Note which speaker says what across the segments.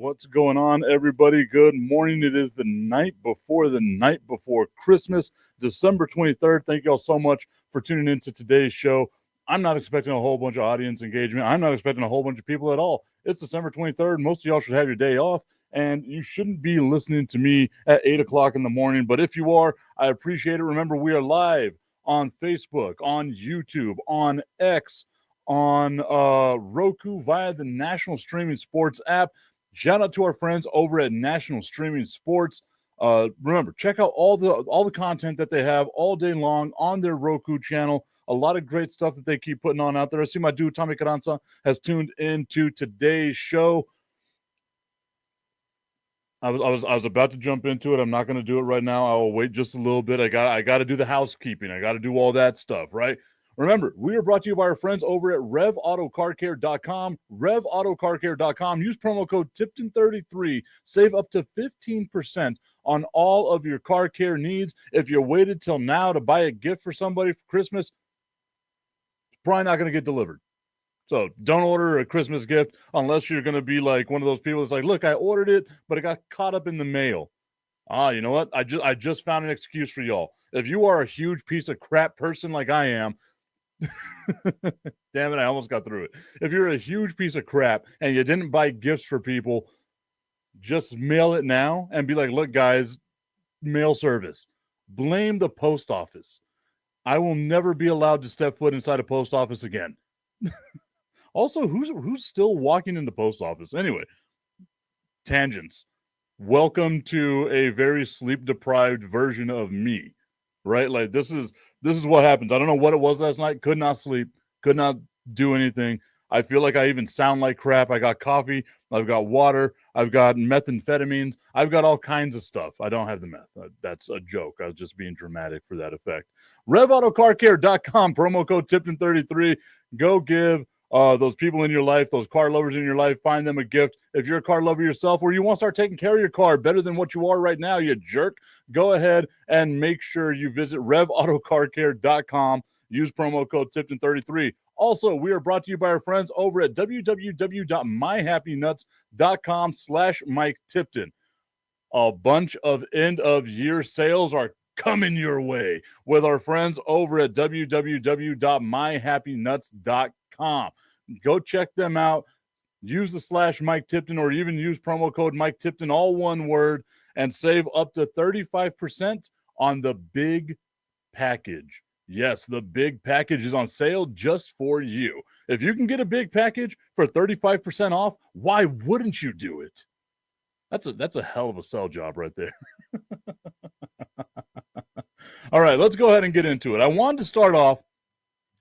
Speaker 1: What's going on, everybody? Good morning. It is the night before Christmas, December 23rd. Thank you all so much for tuning into today's show. I'm not expecting a whole bunch of audience engagement. I'm not expecting a whole bunch of people at all. It's December 23rd. Most of y'all should have your day off, and you shouldn't be listening to me at 8 o'clock in the morning. But if you are, I appreciate it. Remember, we are live on Facebook, on YouTube, on X, on Roku via the National Streaming Sports app. Shout out to our friends over at National Streaming Sports. Remember, check out all the content that they have all day long on their Roku channel. A lot of great stuff that they keep putting on out there. I see my dude Tommy Carranza has tuned into today's show. I was about to jump into it. I'm not going to do it right now. I will wait just a little bit. I got to do the housekeeping. I got to do all that stuff, right? Remember, we are brought to you by our friends over at RevAutoCarCare.com. RevAutoCarCare.com. Use promo code Tipton33. Save up to 15% on all of your car care needs. If you waited till now to buy a gift for somebody for Christmas, it's probably not going to get delivered. So don't order a Christmas gift unless you're going to be like one of those people that's like, look, I ordered it, but it got caught up in the mail. You know what? I just found an excuse for y'all. If you are a huge piece of crap person like I am, damn it, I almost got through it. If you're a huge piece of crap and you didn't buy gifts for people, just mail it now and be like, look, guys, mail service. Blame the post office. I will never be allowed to step foot inside a post office again. Also, who's still walking in the post office? Anyway, tangents. Welcome to a very sleep-deprived version of me, right? Like this is what happens. I don't know what it was last night. Could not sleep. Could not do anything. I feel like I even sound like crap. I got coffee. I've got water. I've got methamphetamines. I've got all kinds of stuff. I don't have the meth. That's a joke. I was just being dramatic for that effect. RevAutoCarCare.com. Promo code Tipton33. Go give those people in your life, those car lovers in your life, find them a gift. If you're a car lover yourself or you want to start taking care of your car better than what you are right now, you jerk, go ahead and make sure you visit RevAutoCarCare.com. Use promo code Tipton33. Also, we are brought to you by our friends over at www.myhappynuts.com/Mike Tipton. A bunch of end-of-year sales are coming your way with our friends over at www.myhappynuts.com. Go check them out. Use the /Mike Tipton or even use promo code Mike Tipton, all one word, and save up to 35% on the big package. Yes, the big package is on sale just for you. If you can get a big package for 35% off, why wouldn't you do it? That's a hell of a sell job right there. All right, let's go ahead and get into it. I wanted to start off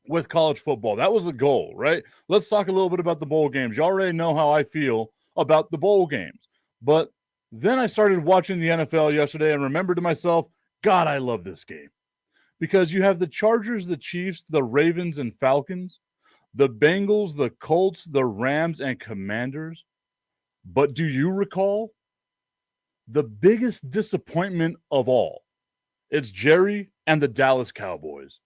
Speaker 1: with college football. That was the goal, right? Let's talk a little bit about the bowl games. You already know how I feel about the bowl games. But then I started watching the NFL yesterday and remembered to myself, God, I love this game. Because you have the Chargers, the Chiefs, the Ravens, and Falcons, the Bengals, the Colts, the Rams, and Commanders. But do you recall the biggest disappointment of all? It's Jerry and the Dallas Cowboys.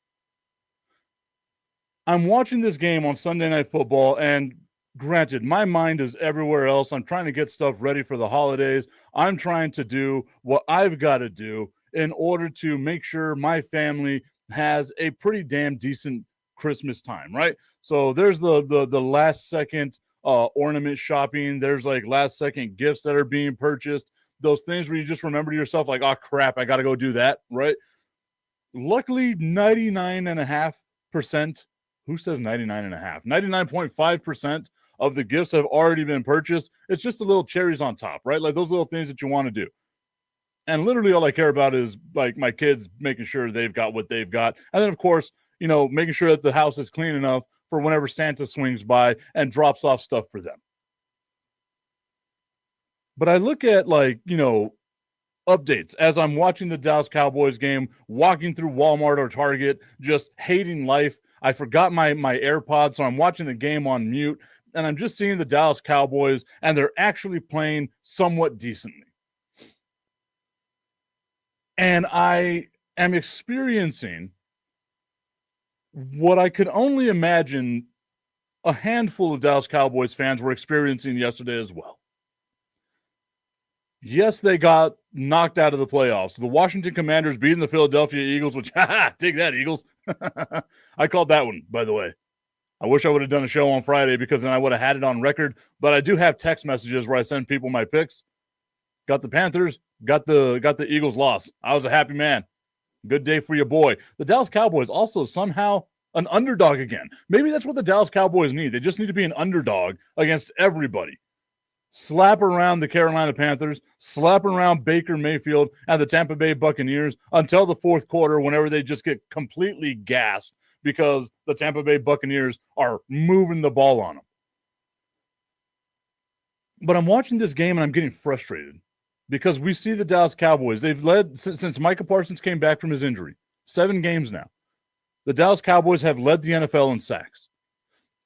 Speaker 1: I'm watching this game on Sunday Night Football, and granted, my mind is everywhere else. I'm trying to get stuff ready for the holidays. I'm trying to do what I've got to do in order to make sure my family has a pretty damn decent Christmas time, right? So there's the last second ornament shopping. There's like last second gifts that are being purchased. Those things where you just remember to yourself like, oh crap, I got to go do that, right? Luckily, 99.5%, who says 99.5? 99.5% of the gifts have already been purchased. It's just the little cherries on top, right? Like those little things that you want to do. And literally all I care about is like my kids making sure they've got what they've got. And then, of course, you know, making sure that the house is clean enough for whenever Santa swings by and drops off stuff for them. But I look at like, you know, updates as I'm watching the Dallas Cowboys game, walking through Walmart or Target, just hating life. I forgot my AirPods, so I'm watching the game on mute, and I'm just seeing the Dallas Cowboys, and they're actually playing somewhat decently. And I am experiencing what I could only imagine a handful of Dallas Cowboys fans were experiencing yesterday as well. Yes, they got knocked out of the playoffs. The Washington Commanders beating the Philadelphia Eagles, which, take that, Eagles. I called that one, by the way. I wish I would have done a show on Friday because then I would have had it on record. But I do have text messages where I send people my picks. Got the Panthers, got the Eagles loss. I was a happy man. Good day for your boy. The Dallas Cowboys also somehow an underdog again. Maybe that's what the Dallas Cowboys need. They just need to be an underdog against everybody. Slap around the Carolina Panthers, slap around Baker Mayfield and the Tampa Bay Buccaneers until the fourth quarter, whenever they just get completely gassed because the Tampa Bay Buccaneers are moving the ball on them. But I'm watching this game and I'm getting frustrated because we see the Dallas Cowboys. They've led since Micah Parsons came back from his injury, 7 games now. The Dallas Cowboys have led the NFL in sacks.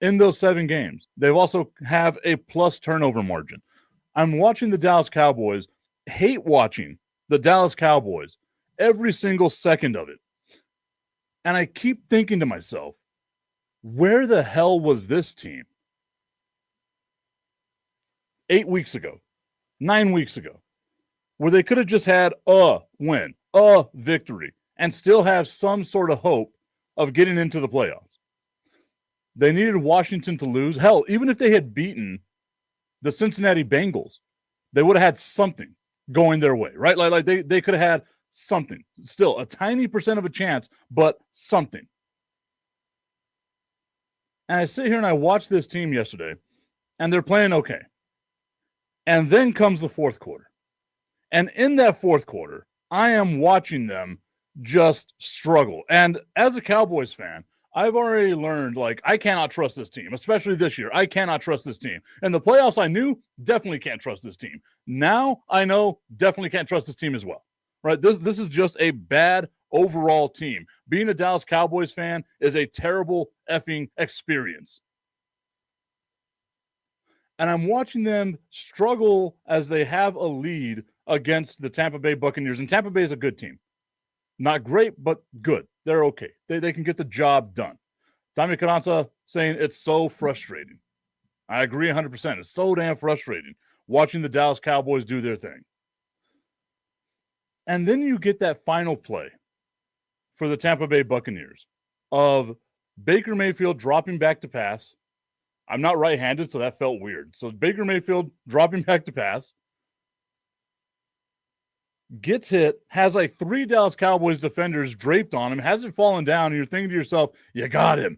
Speaker 1: In those 7 games, they also have a plus turnover margin. I'm watching the Dallas Cowboys, hate watching the Dallas Cowboys every single second of it. And I keep thinking to myself, where the hell was this team 8 weeks ago, 9 weeks ago, where they could have just had a win, a victory, and still have some sort of hope of getting into the playoffs? They needed Washington to lose. Hell, even if they had beaten the Cincinnati Bengals, they would have had something going their way, right? Like they could have had something. Still, a tiny percent of a chance, but something. And I sit here and I watch this team yesterday, and they're playing okay. And then comes the fourth quarter. And in that fourth quarter, I am watching them just struggle. And as a Cowboys fan, I've already learned, like, I cannot trust this team, especially this year. I cannot trust this team. In the playoffs, I knew definitely can't trust this team. Now I know definitely can't trust this team as well, right? This is just a bad overall team. Being a Dallas Cowboys fan is a terrible effing experience. And I'm watching them struggle as they have a lead against the Tampa Bay Buccaneers. And Tampa Bay is a good team. Not great, but good. They're okay. They can get the job done. Tommy Carranza saying it's so frustrating. I agree 100%. It's so damn frustrating watching the Dallas Cowboys do their thing. And then you get that final play for the Tampa Bay Buccaneers of Baker Mayfield dropping back to pass. I'm not right-handed, so that felt weird. So Baker Mayfield dropping back to pass, gets hit, has like 3 Dallas Cowboys defenders draped on him, hasn't fallen down, and you're thinking to yourself, you got him,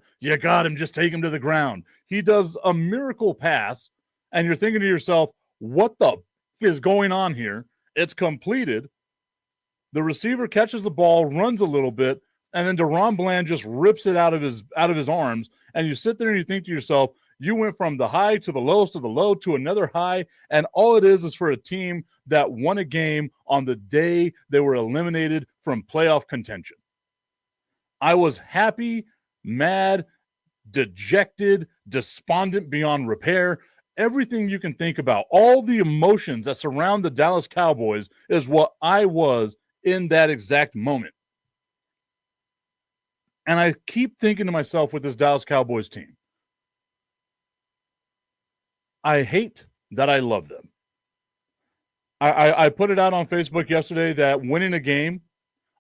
Speaker 1: just take him to the ground. He does a miracle pass, and you're thinking to yourself, what the is going on here? It's completed. The receiver catches the ball, runs a little bit, and then DeRon Bland just rips it out of his arms, and you sit there and you think to yourself, you went from the high to the lowest to the low to another high, and all it is for a team that won a game on the day they were eliminated from playoff contention. I was happy, mad, dejected, despondent beyond repair. Everything you can think about, all the emotions that surround the Dallas Cowboys is what I was in that exact moment. And I keep thinking to myself with this Dallas Cowboys team, I hate that I love them. I put it out on Facebook yesterday that winning a game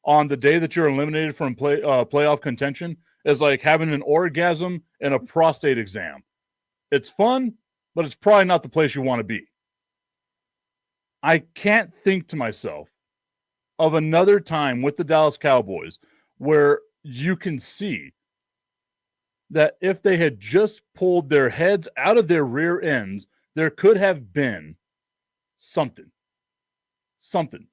Speaker 1: on the day that you're eliminated from playoff contention is like having an orgasm in a prostate exam. It's fun, but it's probably not the place you want to be. I can't think to myself of another time with the Dallas Cowboys where you can see that if they had just pulled their heads out of their rear ends, there could have been something.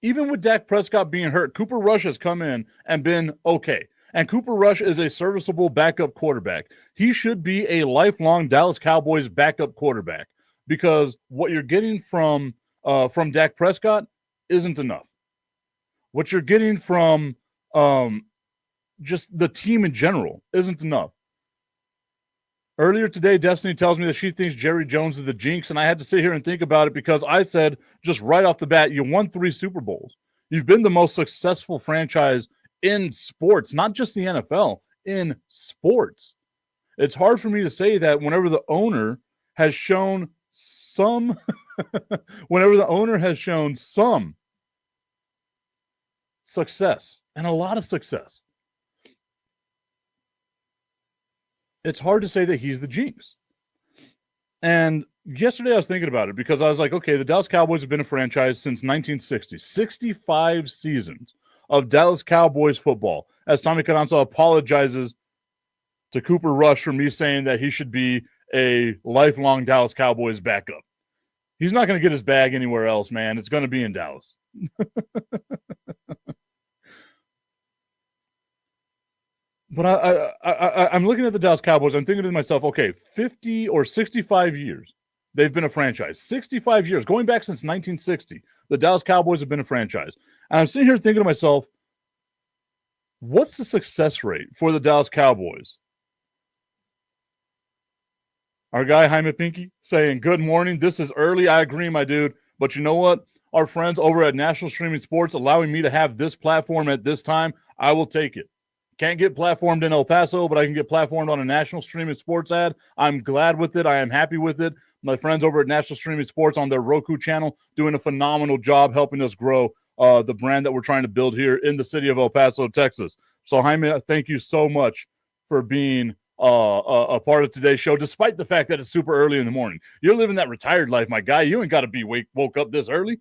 Speaker 1: Even with Dak Prescott being hurt, Cooper Rush has come in and been okay. And Cooper Rush is a serviceable backup quarterback. He should be a lifelong Dallas Cowboys backup quarterback because what you're getting from Dak Prescott isn't enough. What you're getting from just the team in general isn't enough. Earlier today, Destiny tells me that she thinks Jerry Jones is the jinx, and I had to sit here and think about it because I said just right off the bat, you won 3 Super Bowls. You've been the most successful franchise in sports, not just the NFL, in sports. It's hard for me to say that whenever the owner has shown whenever the owner has shown some success and a lot of success, it's hard to say that he's the jinx. And yesterday I was thinking about it because I was like, okay, the Dallas Cowboys have been a franchise since 1960, 65 seasons of Dallas Cowboys football, as Tommy Cananza apologizes to Cooper Rush for me saying that he should be a lifelong Dallas Cowboys backup. He's not going to get his bag anywhere else, man. It's going to be in Dallas. But I'm looking at the Dallas Cowboys. I'm thinking to myself, okay, 50 or 65 years they've been a franchise. 65 years, going back since 1960, the Dallas Cowboys have been a franchise. And I'm sitting here thinking to myself, what's the success rate for the Dallas Cowboys? Our guy, Jaime Pinky, saying, good morning. This is early. I agree, my dude. But you know what? Our friends over at National Streaming Sports allowing me to have this platform at this time, I will take it. Can't get platformed in El Paso, but I can get platformed on a National Streaming Sports ad. I'm glad with it. I am happy with it. My friends over at National Streaming Sports on their Roku channel doing a phenomenal job helping us grow the brand that we're trying to build here in the city of El Paso, Texas. So, Jaime, thank you so much for being a part of today's show, despite the fact that it's super early in the morning. You're living that retired life, my guy. You ain't got to be woke up this early.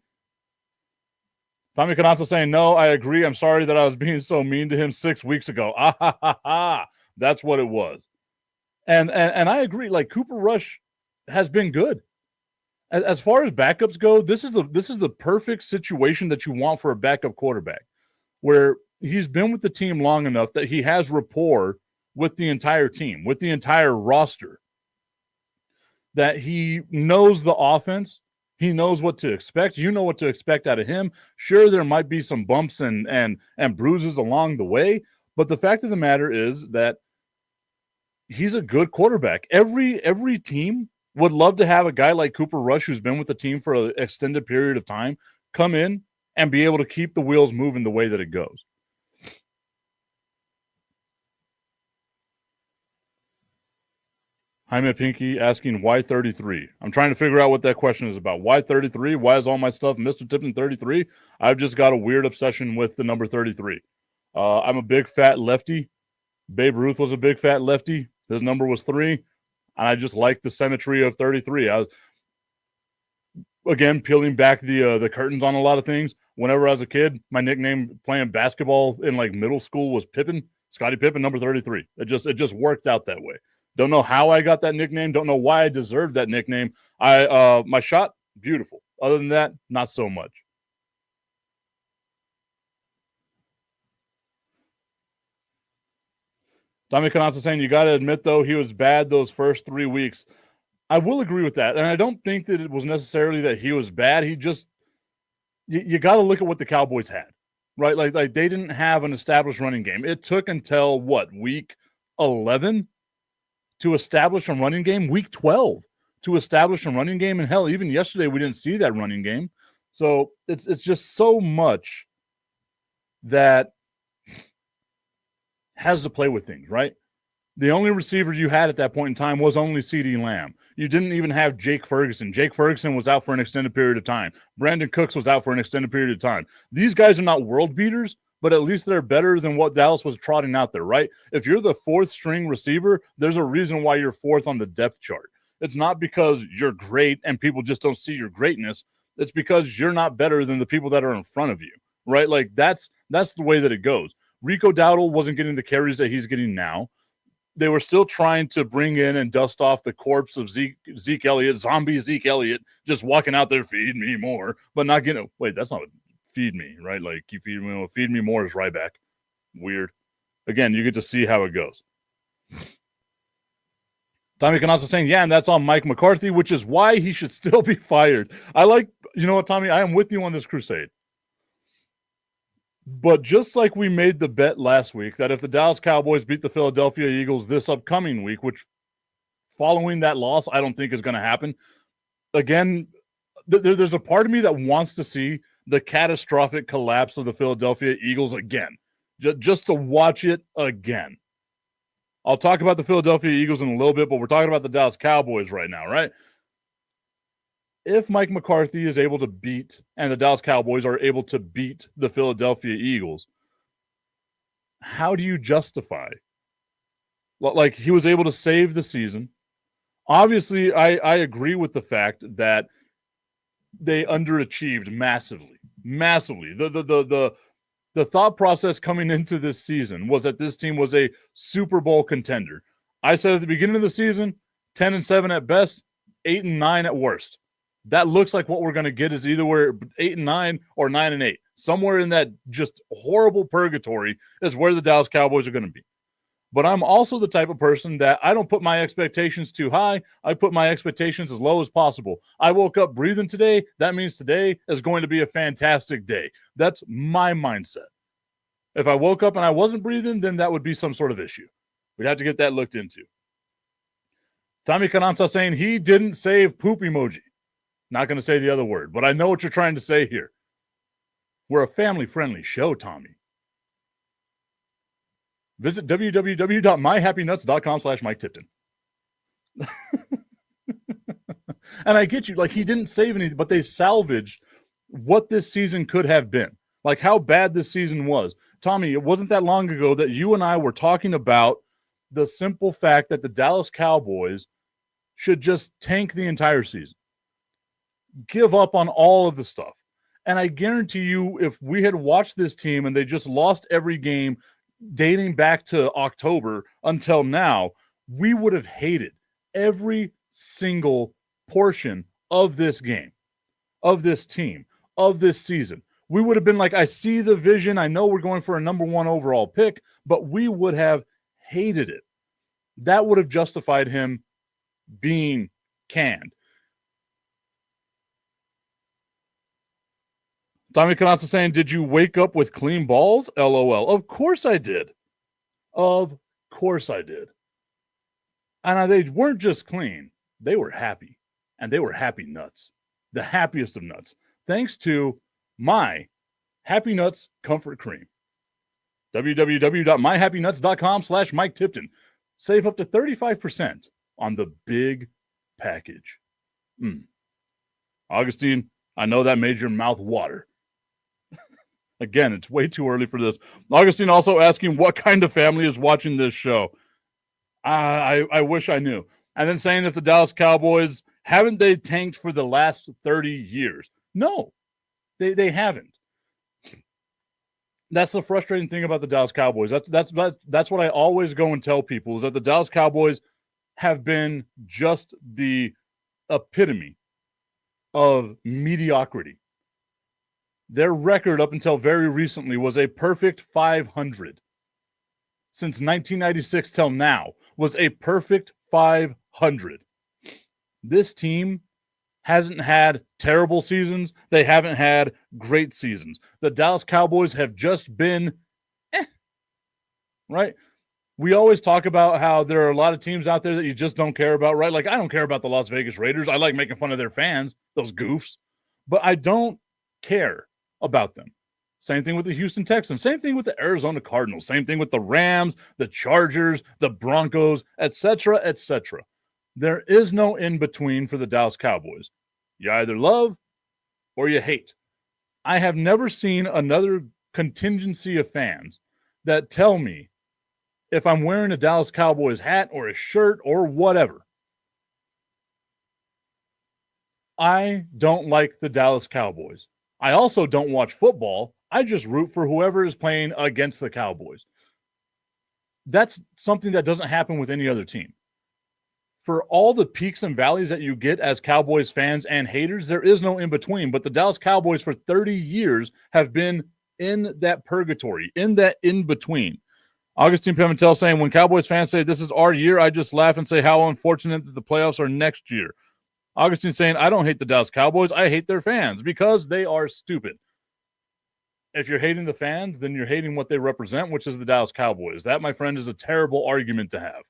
Speaker 1: Tommy Cananza saying, no, I agree. I'm sorry that I was being so mean to him 6 weeks ago. Ah, ha, ha, ha. That's what it was. And I agree. Like, Cooper Rush has been good. As far as backups go, this is the perfect situation that you want for a backup quarterback, where he's been with the team long enough that he has rapport with the entire team, with the entire roster, that he knows the offense. He knows what to expect. You know what to expect out of him. Sure, there might be some bumps and bruises along the way, but the fact of the matter is that he's a good quarterback. Every team would love to have a guy like Cooper Rush, who's been with the team for an extended period of time, come in and be able to keep the wheels moving the way that it goes. Jaime Pinky asking, why 33? I'm trying to figure out what that question is about. Why 33? Why is all my stuff Mr. Tipton 33? I've just got a weird obsession with the number 33. I'm a big fat lefty. Babe Ruth was a big fat lefty. His number was 3. And I just like the symmetry of 33. I was, again, peeling back the curtains on a lot of things. Whenever I was a kid, my nickname playing basketball in like middle school was Pippen, Scottie Pippen, number 33. It just worked out that way. Don't know how I got that nickname. Don't know why I deserved that nickname. My shot, beautiful. Other than that, not so much. Tommy Cananza saying, you got to admit, though, he was bad those first 3 weeks. I will agree with that. And I don't think that it was necessarily that he was bad. He just, you got to look at what the Cowboys had, right? Like they didn't have an established running game. It took until, week 11? To establish a running game, week 12 to establish a running game. And hell, even yesterday, we didn't see that running game. So it's just so much that has to play with things, right? The only receiver you had at that point in time was only CeeDee Lamb. You didn't even have Jake Ferguson. Jake Ferguson was out for an extended period of time. Brandon Cooks was out for an extended period of time. These guys are not world beaters, but at least they're better than what Dallas was trotting out there, right? If you're the fourth string receiver, there's a reason why you're fourth on the depth chart. It's not because you're great and people just don't see your greatness. It's because you're not better than the people that are in front of you, right? Like that's the way that it goes. Rico Dowdle wasn't getting the carries that he's getting now. They were still trying to bring in and dust off the corpse of Zeke Elliott, zombie Zeke Elliott, just walking out there, feed me more, but not getting – wait, that's not feed me, right? Like you feed me more is right back. Weird. Again, you get to see how it goes. Tommy Cananza saying, yeah, and that's on Mike McCarthy, which is why he should still be fired. I like – you know what, Tommy? I am with you on this crusade. But just like we made the bet last week that if the Dallas Cowboys beat the Philadelphia Eagles this upcoming week, which following that loss, I don't think is going to happen. Again, there's a part of me that wants to see the catastrophic collapse of the Philadelphia Eagles again, just to watch it again. I'll talk about the Philadelphia Eagles in a little bit, but we're talking about the Dallas Cowboys right now, right? if Mike McCarthy is able to beat, and the Dallas Cowboys are able to beat the Philadelphia Eagles, how do you justify? Like, he was able to save the season. Obviously, I agree with the fact that they underachieved massively. The thought process coming into this season was that this team was a Super Bowl contender. I said at the beginning of the season, 10-7 at best, 8-9 at worst. That looks like what we're going to get is either we're 8-9 or 9-8. Somewhere in that just horrible purgatory is where the Dallas Cowboys are going to be. But I'm also the type of person that I don't put my expectations too high. I put my expectations as low as possible. I woke up breathing today. That means today is going to be a fantastic day. That's my mindset. If I woke up and I wasn't breathing, then that would be some sort of issue. We'd have to get that looked into. Tommy Cananza saying he didn't save poop emoji. Not going to say the other word, but I know what you're trying to say here. We're a family-friendly show, Tommy. Visit www.myhappynuts.com/Mike Tipton. And I get you. Like, he didn't save anything, but they salvaged what this season could have been. Like, how bad this season was. Tommy, it wasn't that long ago that you and I were talking about the simple fact that the Dallas Cowboys should just tank the entire season. Give up on all of the stuff. And I guarantee you, if we had watched this team and they just lost every game dating back to October until now, we would have hated every single portion of this game, of this team, of this season. We would have been like, I see the vision. I know we're going for a number 1 overall pick, but we would have hated it. That would have justified him being canned. Tommy Canassa saying, did you wake up with clean balls? LOL. Of course I did. Of course I did. And they weren't just clean. They were happy. And they were happy nuts. The happiest of nuts. Thanks to my Happy Nuts Comfort Cream. www.myhappynuts.com/Mike Tipton. Save up to 35% on the big package. Augustine, I know that made your mouth water. Again, it's way too early for this. Augustine also asking what kind of family is watching this show. I wish I knew. And then saying that the Dallas Cowboys, haven't they tanked for the last 30 years? No, they haven't. That's the frustrating thing about the Dallas Cowboys. That's what I always go and tell people, is that the Dallas Cowboys have been just the epitome of mediocrity. Their record up until very recently was a perfect 500. Since 1996 till now was a perfect 500. This team hasn't had terrible seasons. They haven't had great seasons. The Dallas Cowboys have just been right? We always talk about how there are a lot of teams out there that you just don't care about, right? Like, I don't care about the Las Vegas Raiders. I like making fun of their fans, those goofs, but I don't care about them. Same thing with the Houston Texans. Same thing with the Arizona Cardinals. Same thing with the Rams, the Chargers, the Broncos, etc., etc. There is no in-between for the Dallas Cowboys. You either love or you hate. I have never seen another contingency of fans that tell me if I'm wearing a Dallas Cowboys hat or a shirt or whatever, I don't like the Dallas Cowboys. I also don't watch football. I just root for whoever is playing against the Cowboys. That's something that doesn't happen with any other team. For all the peaks and valleys that you get as Cowboys fans and haters, there is no in-between. But the Dallas Cowboys for 30 years have been in that purgatory, in that in-between. Augustine Pimentel saying, when Cowboys fans say this is our year, I just laugh and say how unfortunate that the playoffs are next year. Augustine saying, I don't hate the Dallas Cowboys. I hate their fans because they are stupid. If you're hating the fans, then you're hating what they represent, which is the Dallas Cowboys. That, my friend, is a terrible argument to have.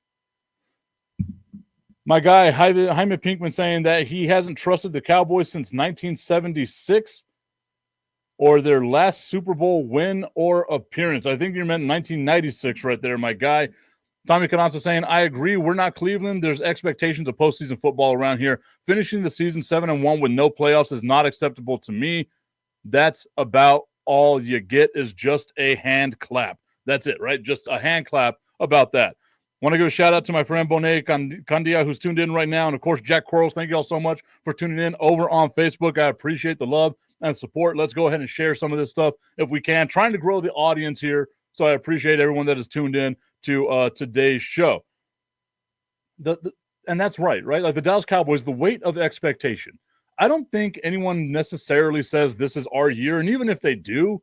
Speaker 1: My guy, Jaime Pinkman, saying that he hasn't trusted the Cowboys since 1976 or their last Super Bowl win or appearance. I think you meant 1996 right there, my guy. Tommy Cananza saying, I agree. We're not Cleveland. There's expectations of postseason football around here. Finishing the season 7-1 with no playoffs is not acceptable to me. That's about all you get is just a hand clap. That's it, right? Just a hand clap about that. Want to give a shout out to my friend Bonet Candia, who's tuned in right now. And of course, Jack Quarles, thank you all so much for tuning in over on Facebook. I appreciate the love and support. Let's go ahead and share some of this stuff if we can. Trying to grow the audience here. So I appreciate everyone that is tuned in to today's show. And that's right? Like the Dallas Cowboys, the weight of expectation. I don't think anyone necessarily says this is our year. And even if they do,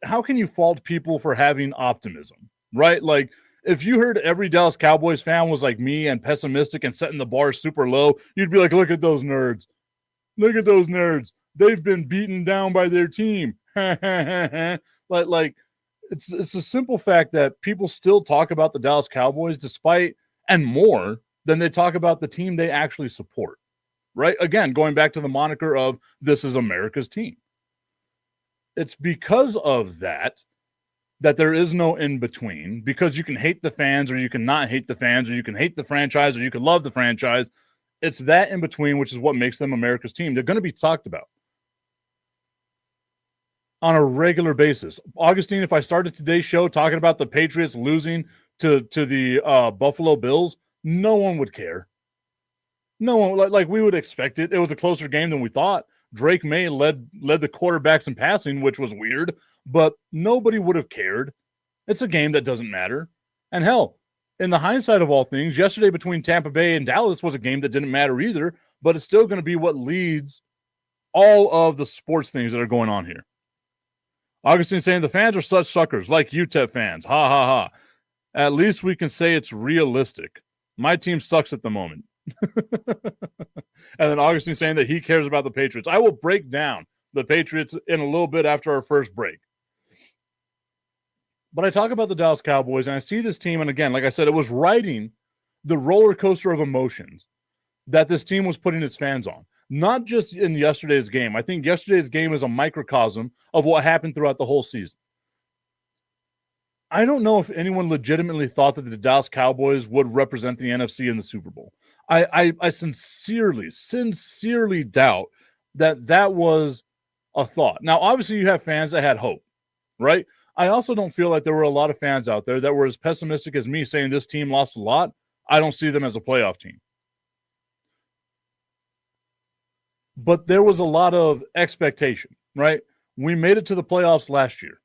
Speaker 1: how can you fault people for having optimism, right? Like if you heard every Dallas Cowboys fan was like me and pessimistic and setting the bar super low, you'd be like, look at those nerds. Look at those nerds. They've been beaten down by their team. like it's a simple fact that people still talk about the Dallas Cowboys despite and more than they talk about the team they actually support. Right? Again, going back to the moniker of this is America's team. It's because of that there is no in between, because you can hate the fans or you can not hate the fans, or you can hate the franchise or you can love the franchise. It's that in between, which is what makes them America's team. They're going to be talked about on a regular basis. Augustine, if I started today's show talking about the Patriots losing to the Buffalo Bills, no one would care. No one, like we would expect it. It was a closer game than we thought. Drake May led the quarterbacks in passing, which was weird, but nobody would have cared. It's a game that doesn't matter. And hell, in the hindsight of all things, yesterday between Tampa Bay and Dallas was a game that didn't matter either, but it's still going to be what leads all of the sports things that are going on here. Augustine saying the fans are such suckers, like UTEP fans. Ha, ha, ha. At least we can say it's realistic. My team sucks at the moment. And then Augustine saying that he cares about the Patriots. I will break down the Patriots in a little bit after our first break. But I talk about the Dallas Cowboys, and I see this team, and again, like I said, it was riding the roller coaster of emotions that this team was putting its fans on. Not just in yesterday's game. I think yesterday's game is a microcosm of what happened throughout the whole season. I don't know if anyone legitimately thought that the Dallas Cowboys would represent the NFC in the Super Bowl. I sincerely doubt that was a thought. Now, obviously, you have fans that had hope, right? I also don't feel like there were a lot of fans out there that were as pessimistic as me saying this team lost a lot. I don't see them as a playoff team. But there was a lot of expectation, right? We made it to the playoffs last year.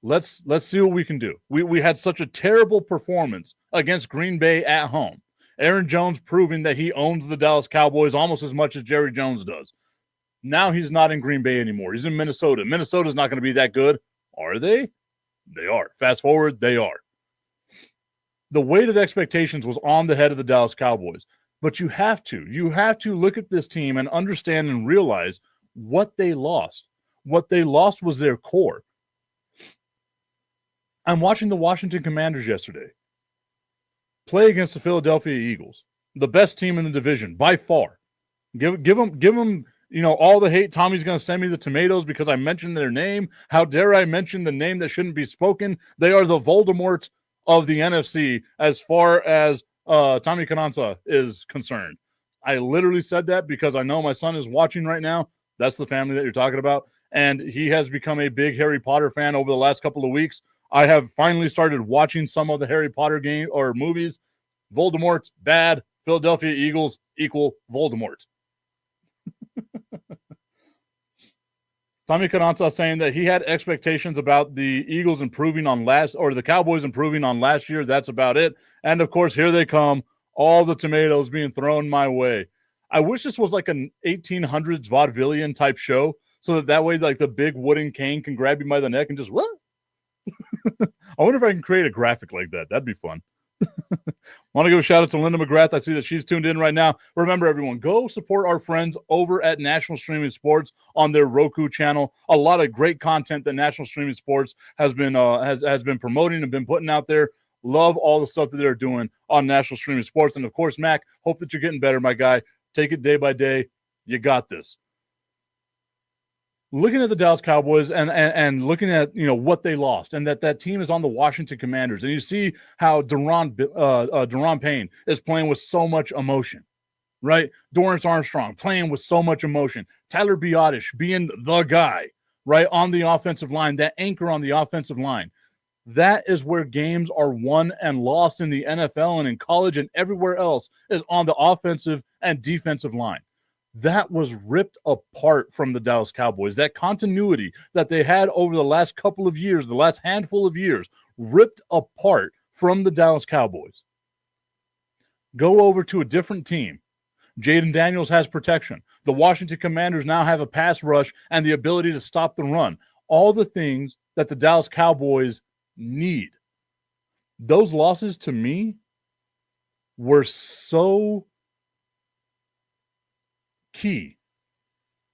Speaker 1: Let's see what we can do. We had such a terrible performance against Green Bay at home. Aaron Jones proving that he owns the Dallas Cowboys almost as much as Jerry Jones does. Now he's not in Green Bay anymore. He's in Minnesota. Minnesota's not going to be that good. Are they? They are. Fast forward, they are. The weight of expectations was on the head of the Dallas Cowboys. But you have to look at this team and understand and realize what they lost. What they lost was their core. I'm watching the Washington Commanders yesterday play against the Philadelphia Eagles, the best team in the division by far. Give them, all the hate. Tommy's going to send me the tomatoes because I mentioned their name. How dare I mention the name that shouldn't be spoken? They are the Voldemort of the NFC as far as Tommy Cananza is concerned. I literally said that because I know my son is watching right now. That's the family that you're talking about. And he has become a big Harry Potter fan over the last couple of weeks. I have finally started watching some of the Harry Potter game or movies. Voldemort, bad. Philadelphia Eagles equal Voldemort. Tommy Cananza saying that he had expectations about the Eagles improving on the Cowboys improving on last year. That's about it. And of course, here they come. All the tomatoes being thrown my way. I wish this was like an 1800s vaudevillian type show so that way, like the big wooden cane can grab you by the neck and just, what? I wonder if I can create a graphic like that. That'd be fun. I want to give a shout out to Linda McGrath. I see that she's tuned in right now. Remember, everyone, go support our friends over at National Streaming Sports on their Roku channel. A lot of great content that National Streaming Sports has been has been promoting and been putting out there. Love all the stuff that they're doing on National Streaming Sports. And of course, Mac, hope that you're getting better, my guy. Take it day by day. You got this. looking at the Dallas Cowboys and looking at, you know, what they lost, and that team is on the Washington Commanders, and you see how Deron Payne is playing with so much emotion, right? Dorrance Armstrong playing with so much emotion. Tyler Biadasz being the guy, right, on the offensive line, that anchor on the offensive line. That is where games are won and lost in the NFL and in college and everywhere else, is on the offensive and defensive line. That was ripped apart from the Dallas Cowboys. That continuity that they had over the last couple of years, the last handful of years, ripped apart from the Dallas Cowboys. Go over to a different team. Jaden Daniels has protection. The Washington Commanders now have a pass rush and the ability to stop the run. All the things that the Dallas Cowboys need. Those losses, to me, were so key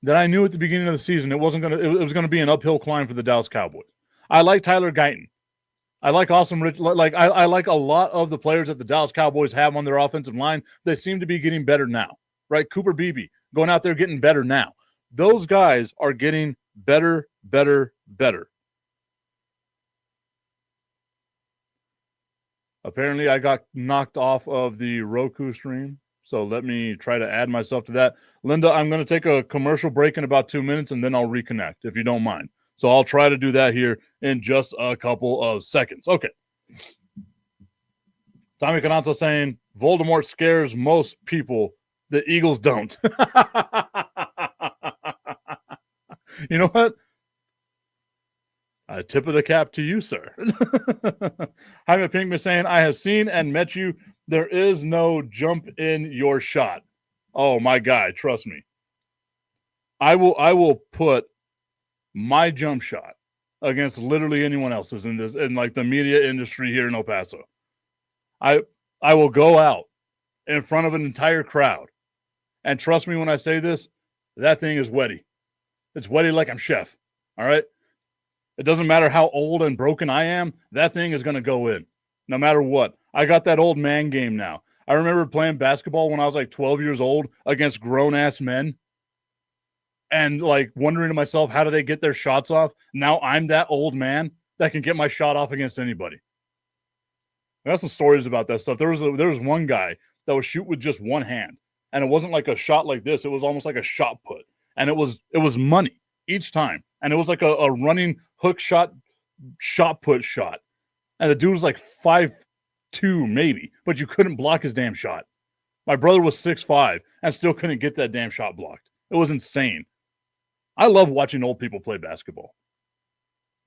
Speaker 1: that I knew at the beginning of the season it was going to be an uphill climb for the Dallas Cowboys. I like Tyler Guyton. I like Awesome Rich. I like a lot of the players that the Dallas Cowboys have on their offensive line. They seem to be getting better now, right? Cooper Beebe going out there getting better now. Those guys are getting better. Apparently, I got knocked off of the Roku stream, so let me try to add myself to that. Linda, I'm going to take a commercial break in about 2 minutes, and then I'll reconnect, if you don't mind. So I'll try to do that here in just a couple of seconds. Okay. Tommy Cananza saying, Voldemort scares most people. The Eagles don't. You know what? A tip of the cap to you, sir. Jaime Pinkman saying, I have seen and met you. There is no jump in your shot. Oh, my guy, trust me. I will put my jump shot against literally anyone else's in like the media industry here in El Paso. I will go out in front of an entire crowd, and trust me when I say this, that thing is wetty. It's wetty like I'm chef. All right. It doesn't matter how old and broken I am. That thing is going to go in no matter what. I got that old man game now. I remember playing basketball when I was like 12 years old against grown ass men and like wondering to myself, how do they get their shots off? Now I'm that old man that can get my shot off against anybody. I got some stories about that stuff. There was one guy that would shoot with just one hand, and it wasn't like a shot like this. It was almost like a shot put, and it was money each time. And it was like a running hook shot put shot. And the dude was like 5'2", maybe, but you couldn't block his damn shot. My brother was 6'5" and still couldn't get that damn shot blocked. It was insane. I love watching old people play basketball.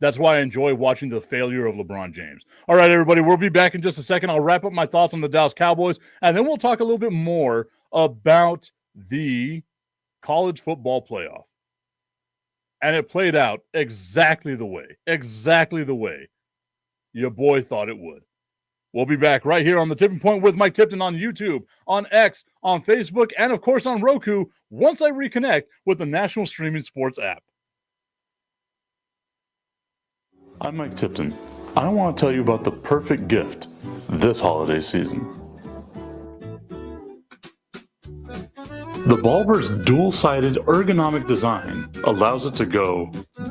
Speaker 1: That's why I enjoy watching the failure of LeBron James. All right, everybody, we'll be back in just a second. I'll wrap up my thoughts on the Dallas Cowboys, and then we'll talk a little bit more about the college football playoff. And it played out exactly the way your boy thought it would. We'll be back right here on the Tipping Point with Mike Tipton on YouTube, on X, on Facebook, and of course on Roku once I reconnect with the National Streaming Sports app. I'm Mike Tipton. I want to tell you about the perfect gift this holiday season. The Ballber's dual-sided ergonomic design allows it to go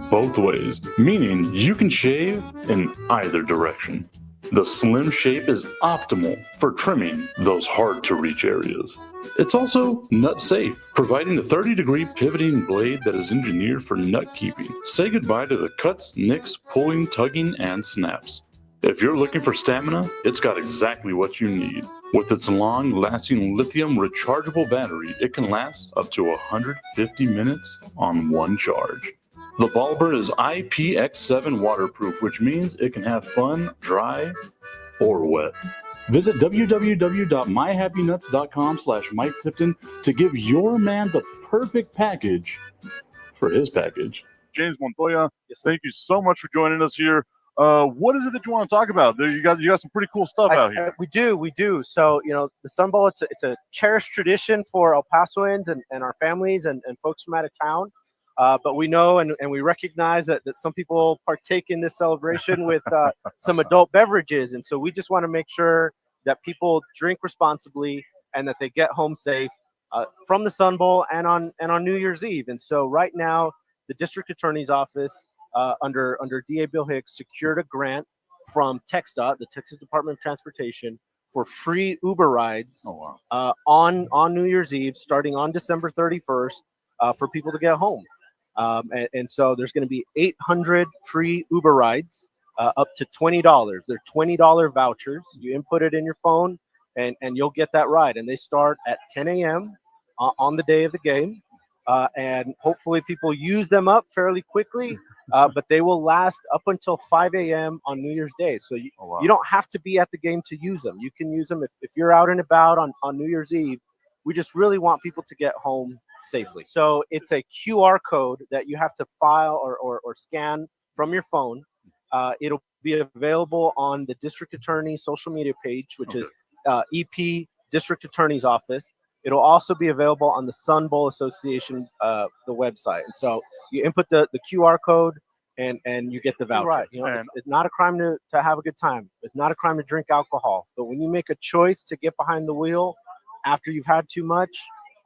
Speaker 1: both ways, meaning you can shave in either direction. The slim shape is optimal for trimming those hard-to-reach areas. It's also nut-safe, providing a 30-degree pivoting blade that is engineered for nut keeping. Say goodbye to the cuts, nicks, pulling, tugging, and snaps. If you're looking for stamina, it's got exactly what you need. With its long-lasting lithium rechargeable battery, it can last up to 150 minutes on one charge. The Ballber is IPX7 waterproof, which means it can have fun, dry, or wet. Visit www.myhappynuts.com/Mike Tipton to give your man the perfect package for his package. James Montoya, thank you so much for joining us here. What is it that you want to talk about? There, you got some pretty cool stuff out here.
Speaker 2: We do. So, the Sun Bowl, it's a cherished tradition for El Pasoans and our families and folks from out of town. But we know and we recognize that some people partake in this celebration with some adult beverages. And so we just want to make sure that people drink responsibly and that they get home safe from the Sun Bowl and on New Year's Eve. And so right now, the district attorney's office under DA Bill Hicks secured a grant from TxDOT, the Texas Department of Transportation, for free Uber rides on New Year's Eve, starting on December 31st, for people to get home. And so there's going to be 800 free Uber rides, up to $20. They're $20 vouchers. You input it in your phone, and you'll get that ride. And they start at 10 a.m. On the day of the game. And hopefully people use them up fairly quickly, but they will last up until 5 a.m. on New Year's Day. So you don't have to be at the game to use them. You can use them if you're out and about on New Year's Eve. We just really want people to get home safely. So it's a QR code that you have to file or scan from your phone. It'll be available on the district attorney's social media page, which is EP District Attorney's Office. It'll also be available on the Sun Bowl Association, the website. And so you input the QR code and you get the voucher. Right. You know, it's not a crime to have a good time. It's not a crime to drink alcohol. But when you make a choice to get behind the wheel after you've had too much,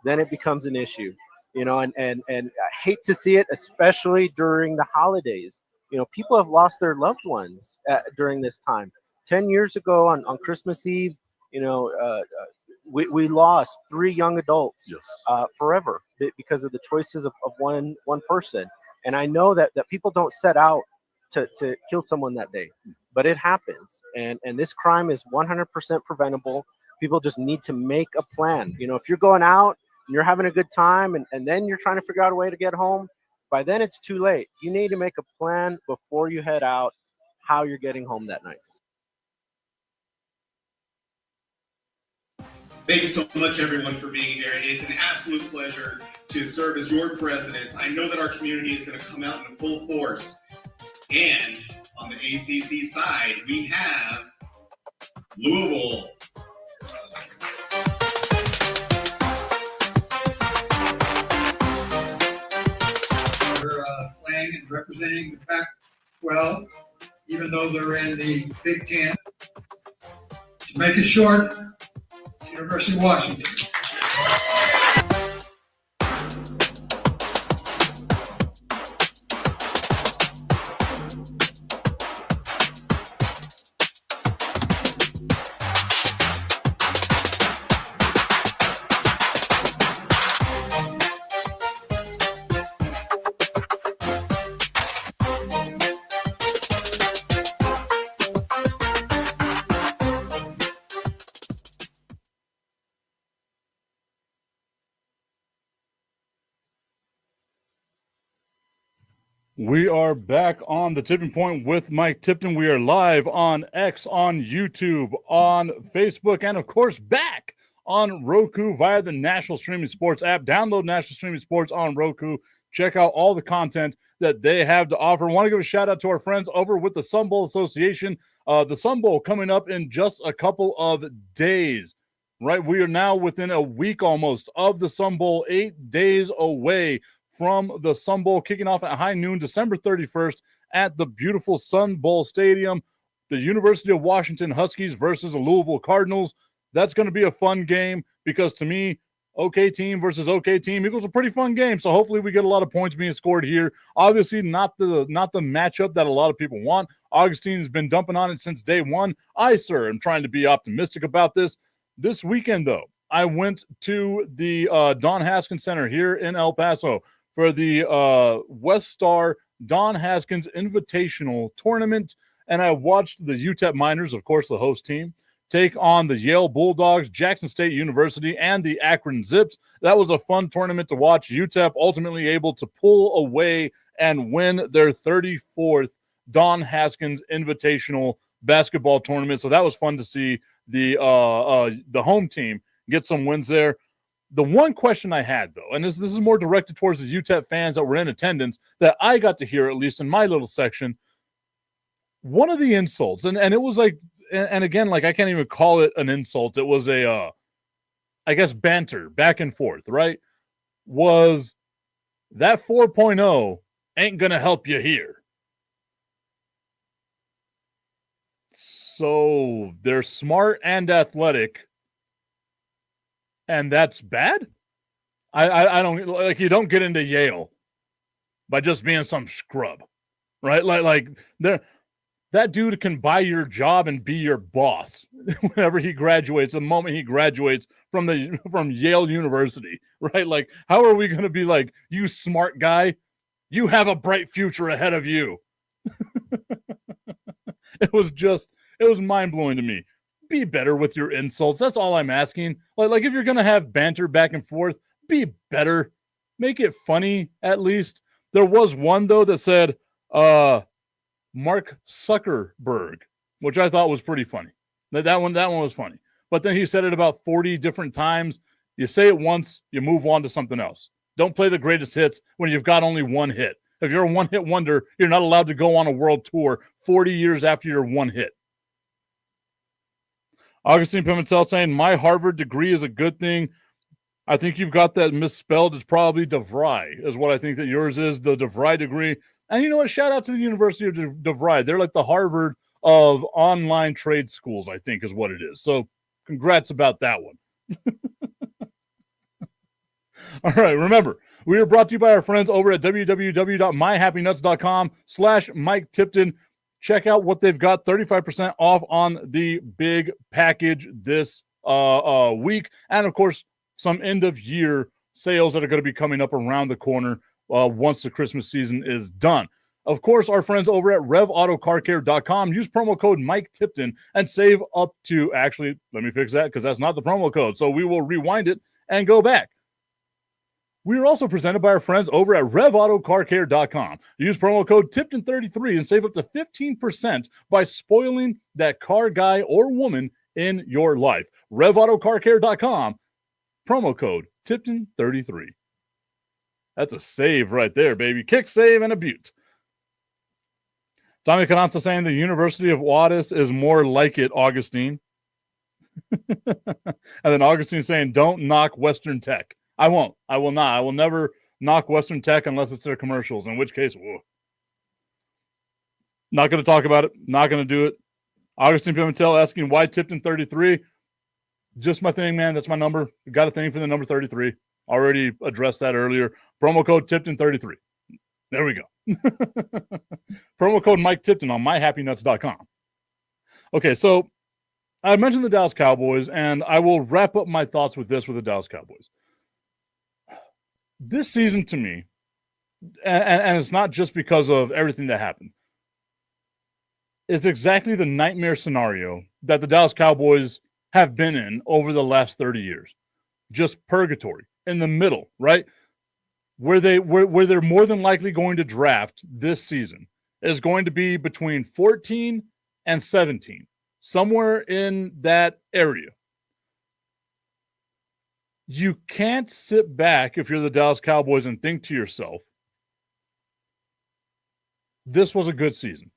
Speaker 2: then it becomes an issue. You know, and I hate to see it, especially during the holidays. You know, people have lost their loved ones during this time. 10 years ago on Christmas Eve, you know, we lost 3 young adults forever because of the choices of one person. And I know that people don't set out to kill someone that day, but it happens. And this crime is 100% preventable. People just need to make a plan. You know, if you're going out and you're having a good time and then you're trying to figure out a way to get home, by then it's too late. You need to make a plan before you head out how you're getting home that night.
Speaker 3: Thank you so much, everyone, for being here. It's an absolute pleasure to serve as your president. I know that our community is going to come out in full force. And on the ACC side, we have Louisville.
Speaker 4: They're playing and representing the Pac-12, even though they're in the Big Ten. To make it short, University of Washington.
Speaker 1: We are back on the Tipping Point with Mike Tipton. We are live on X, on YouTube, on Facebook, and of course back on Roku via the National Streaming Sports app. Download National Streaming Sports on Roku. Check out all the content that they have to offer. I want to give a shout out to our friends over with the Sun Bowl Association. The Sun Bowl coming up in just a couple of days, right? We are now within a week almost of the Sun Bowl, 8 days away from the Sun Bowl, kicking off at high noon, December 31st at the beautiful Sun Bowl Stadium. The University of Washington Huskies versus the Louisville Cardinals. That's going to be a fun game because to me, OK team versus OK team equals a pretty fun game. So hopefully we get a lot of points being scored here. Obviously not the matchup that a lot of people want. Augustine has been dumping on it since day one. I, sir, am trying to be optimistic about this. This weekend, though, I went to the Don Haskins Center here in El Paso for the West Star Don Haskins Invitational Tournament, and I watched the UTEP Miners, of course, the host team, take on the Yale Bulldogs, Jackson State University, and the Akron Zips. That was a fun tournament to watch. UTEP ultimately able to pull away and win their 34th Don Haskins Invitational basketball tournament. So that was fun to see the home team get some wins there. The one question I had, though, and this is more directed towards the UTEP fans that were in attendance, that I got to hear, at least in my little section, one of the insults, and it was like, and again, like I can't even call it an insult. It was a, I guess, banter back and forth, right? Was that 4.0 ain't going to help you here. So they're smart and athletic, and that's bad? I don't, like, you don't get into Yale by just being some scrub, right? Like that dude can buy your job and be your boss whenever he graduates, the moment he graduates from Yale University, right? Like, how are we going to be like, you smart guy, you have a bright future ahead of you? It was mind-blowing to me. Be better with your insults. That's all I'm asking. Like if you're going to have banter back and forth, be better. Make it funny, at least. There was one, though, that said, Mark Zuckerberg, which I thought was pretty funny. That one was funny. But then he said it about 40 different times. You say it once, you move on to something else. Don't play the greatest hits when you've got only one hit. If you're a one-hit wonder, you're not allowed to go on a world tour 40 years after your one hit. Augustine Pimentel saying, my Harvard degree is a good thing. I think you've got that misspelled. It's probably DeVry is what I think that yours is, the DeVry degree. And you know what? Shout out to the University of DeVry. They're like the Harvard of online trade schools, I think is what it is. So congrats about that one. All right, remember, we are brought to you by our friends over at www.myhappynuts.com/Mike Tipton. Check out what they've got, 35% off on the big package this week. And, of course, some end-of-year sales that are going to be coming up around the corner once the Christmas season is done. Of course, our friends over at RevAutoCarCare.com. Use promo code Mike Tipton and save up to, actually, let me fix that because that's not the promo code. So we will rewind it and go back. We are also presented by our friends over at RevAutoCarCare.com. Use promo code Tipton33 and save up to 15% by spoiling that car guy or woman in your life. RevAutoCarCare.com, promo code Tipton33. That's a save right there, baby. Kick, save, and a butte. Tommy Cananza saying the University of Wadis is more like it, Augustine. And then Augustine saying, don't knock Western Tech. I won't. I will not. I will never knock Western Tech unless it's their commercials, in which case, whoa. Not going to talk about it. Not going to do it. Augustine Pimentel asking why Tipton 33. Just my thing, man. That's my number. Got a thing for the number 33. Already addressed that earlier. Promo code Tipton 33. There we go. Promo code Mike Tipton on myhappynuts.com. Okay, so I mentioned the Dallas Cowboys, and I will wrap up my thoughts with this with the Dallas Cowboys. This season to me, and it's not just because of everything that happened, is exactly the nightmare scenario that the Dallas Cowboys have been in over the last 30 years. Just purgatory in the middle, right? Where they're more than likely going to draft this season is going to be between 14 and 17, somewhere in that area. You can't sit back if you're the Dallas Cowboys and think to yourself, this was a good season.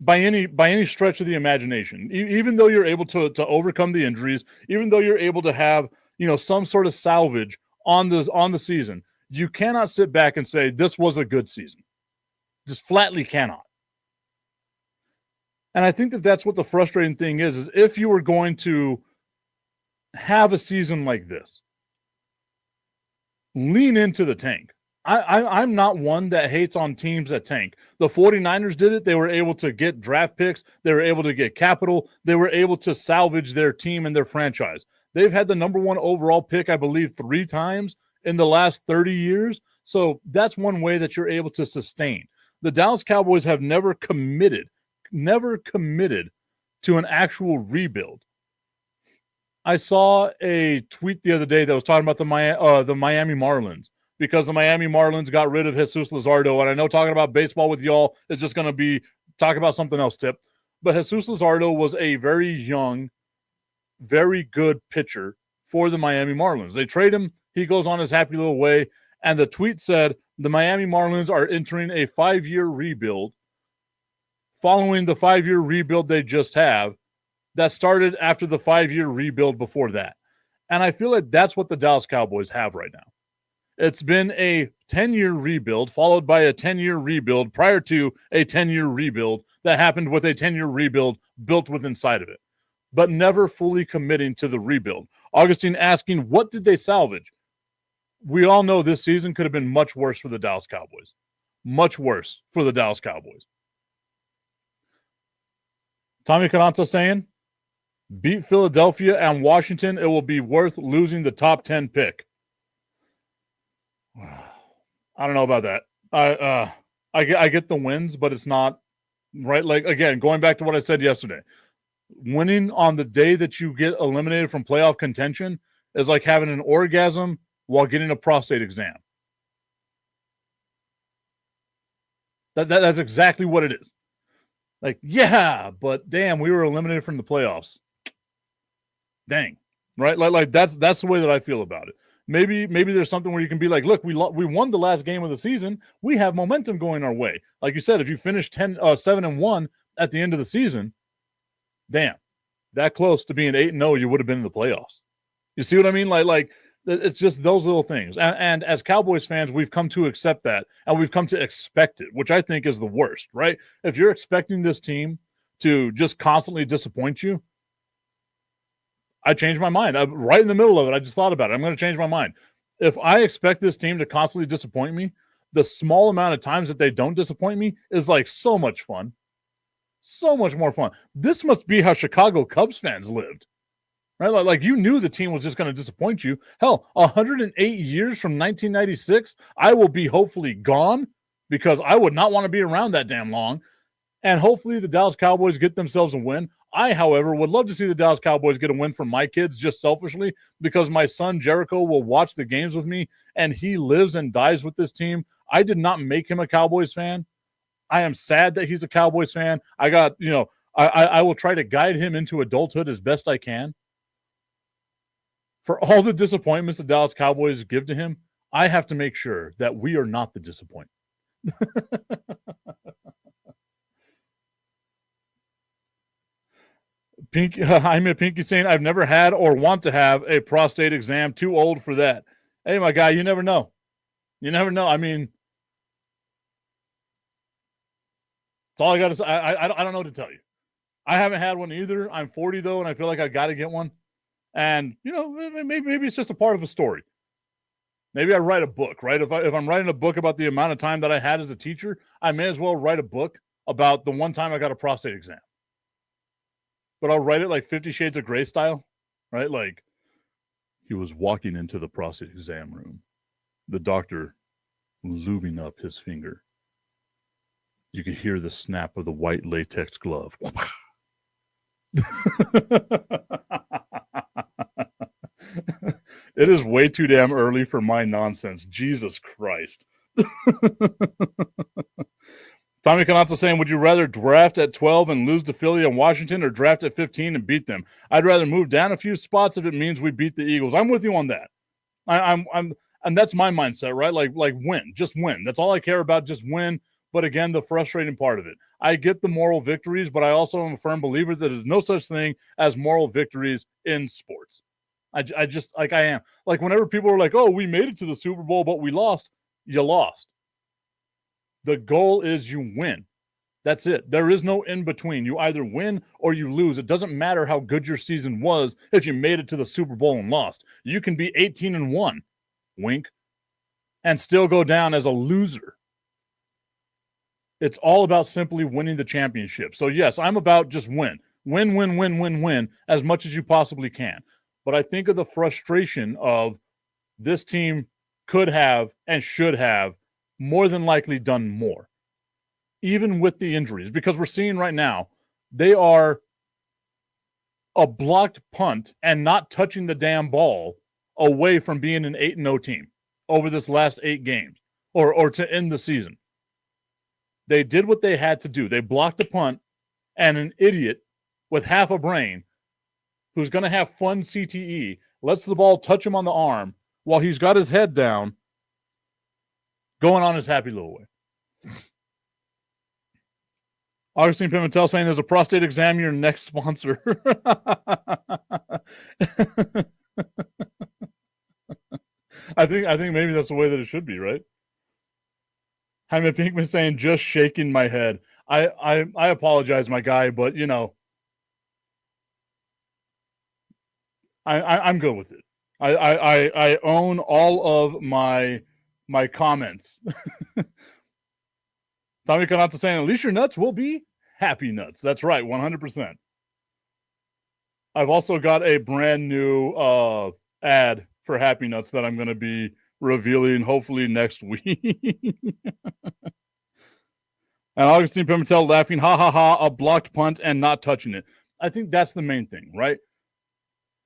Speaker 1: By any stretch of the imagination, even though you're able to overcome the injuries, even though you're able to have, some sort of salvage on the season, you cannot sit back and say this was a good season. Just flatly cannot. And I think that that's what the frustrating thing is if you were going to have a season like this, lean into the tank. I'm not one that hates on teams that tank. The 49ers did it. They were able to get draft picks. They were able to get capital. They were able to salvage their team and their franchise. They've had the number one overall pick, I believe, 3 times in the last 30 years. So that's one way that you're able to sustain. The Dallas Cowboys have never committed to an actual rebuild. I saw a tweet the other day that was talking about the Miami Marlins, because the Miami Marlins got rid of Jesus Luzardo. And I know talking about baseball with y'all is just going to be talk about something else, Tip. But Jesus Luzardo was a very young, very good pitcher for the Miami Marlins. They trade him. He goes on his happy little way. And the tweet said, the Miami Marlins are entering a 5-year rebuild following the 5-year rebuild they just have that started after the 5-year rebuild before that. And I feel like that's what the Dallas Cowboys have right now. It's been a 10-year rebuild followed by a 10-year rebuild prior to a 10-year rebuild that happened with a 10-year rebuild built with inside of it, but never fully committing to the rebuild. Augustine asking, what did they salvage? we all know this season could have been much worse for the Dallas Cowboys. Much worse for the Dallas Cowboys. Tommy Cananza saying, beat Philadelphia and Washington, it will be worth losing the top 10 pick. I don't know about that. I get the wins, but it's not right. Like, again, going back to what I said yesterday, winning on the day that you get eliminated from playoff contention is like having an orgasm while getting a prostate exam. That's exactly what it is. Like, yeah, but damn, we were eliminated from the playoffs. Dang, right? Like that's the way that I feel about it. Maybe there's something where you can be like, look, we won the last game of the season. We have momentum going our way. Like you said, if you finish 7-1 at the end of the season, damn, that close to being 8-0, you would have been in the playoffs. You see what I mean? Like it's just those little things. And as Cowboys fans, we've come to accept that, and we've come to expect it, which I think is the worst, right? If you're expecting this team to just constantly disappoint you, I changed my mind. I'm right in the middle of it. I just thought about it. I'm going to change my mind. If I expect this team to constantly disappoint me, the small amount of times that they don't disappoint me is like so much fun. So much more fun. This must be how Chicago Cubs fans lived, right? Like you knew the team was just going to disappoint you. Hell, 108 years from 1996, I will be hopefully gone because I would not want to be around that damn long. And hopefully the Dallas Cowboys get themselves a win. I, however, would love to see the Dallas Cowboys get a win for my kids just selfishly because my son Jericho will watch the games with me and he lives and dies with this team. I did not make him a Cowboys fan. I am sad that he's a Cowboys fan. I will try to guide him into adulthood as best I can. For all the disappointments the Dallas Cowboys give to him, I have to make sure that we are not the disappointment. Pinky, I'm a Pinky saying I've never had or want to have a prostate exam. Too old for that. Hey, my guy, you never know. You never know. I mean, that's all I got to say. I don't know what to tell you. I haven't had one either. I'm 40 though, and I feel like I got to get one. And maybe it's just a part of the story. Maybe I write a book, right? If I'm writing a book about the amount of time that I had as a teacher, I may as well write a book about the one time I got a prostate exam. But I'll write it like 50 Shades of Grey style, right? Like, he was walking into the prostate exam room. The doctor lubing up his finger. You could hear the snap of the white latex glove. It is way too damn early for my nonsense. Jesus Christ. Tommy Canazza saying, would you rather draft at 12 and lose to Philly and Washington or draft at 15 and beat them? I'd rather move down a few spots if it means we beat the Eagles. I'm with you on that. And that's my mindset, right? Like win, just win. That's all I care about, just win. But again, the frustrating part of it. I get the moral victories, but I also am a firm believer that there's no such thing as moral victories in sports. I just, like I am. Like whenever people are like, oh, we made it to the Super Bowl, but we lost. You lost. The goal is you win. That's it. There is no in between. You either win or you lose. It doesn't matter how good your season was if you made it to the Super Bowl and lost. You can be 18-1, wink, and still go down as a loser. It's all about simply winning the championship. So yes, I'm about just win. Win as much as you possibly can. But I think of the frustration of this team could have and should have more than likely done more, even with the injuries, because we're seeing right now they are a blocked punt and not touching the damn ball away from being an 8-0 team over this last 8 games or to end the season. They did what they had to do. They blocked the punt, and an idiot with half a brain who's going to have fun CTE lets the ball touch him on the arm while he's got his head down going on his happy little way. Augustine Pimentel saying there's a prostate exam, your next sponsor. I think maybe that's the way that it should be, right? Jaime Pinkman saying just shaking my head. I apologize, my guy, but I'm good with it. I own all of my comments. Tommy Kanata saying, at least your nuts will be happy nuts. That's right, 100%. I've also got a brand new ad for Happy Nuts that I'm going to be revealing hopefully next week. And Augustine Pimentel laughing, ha ha ha, a blocked punt and not touching it. I think that's the main thing, right?